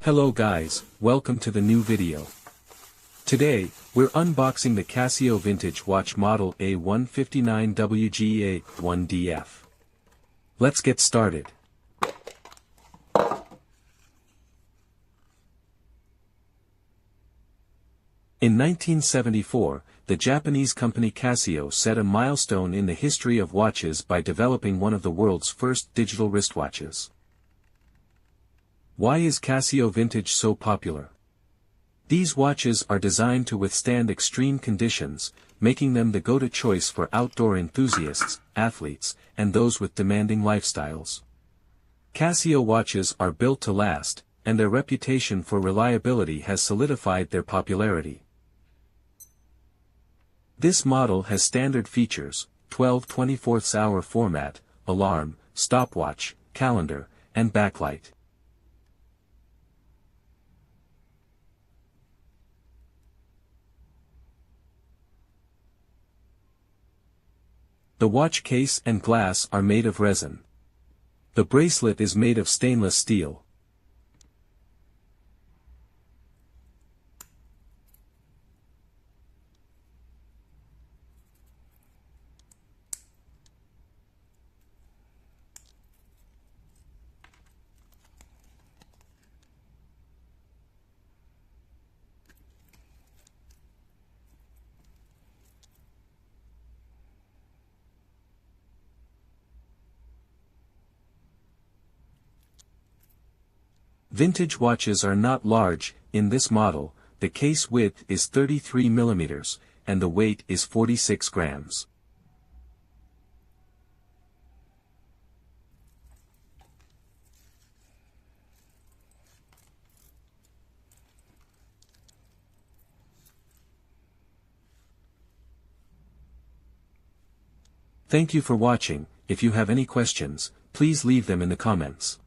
Hello guys, welcome to the new video. Today, we're unboxing the Casio vintage watch model A159WGEA-1DF. Let's get started. In 1974, the Japanese company Casio set a milestone in the history of watches by developing one of the world's first digital wristwatches. Why is Casio Vintage so popular? These watches are designed to withstand extreme conditions, making them the go-to choice for outdoor enthusiasts, athletes, and those with demanding lifestyles. Casio watches are built to last, and their reputation for reliability has solidified their popularity. This model has standard features: 12 24-hour format, alarm, stopwatch, calendar, and backlight. The watch case and glass are made of resin. The bracelet is made of stainless steel. Vintage watches are not large. In this model, the case width is 33 mm, and the weight is 46 grams. Thank you for watching. If you have any questions, please leave them in the comments.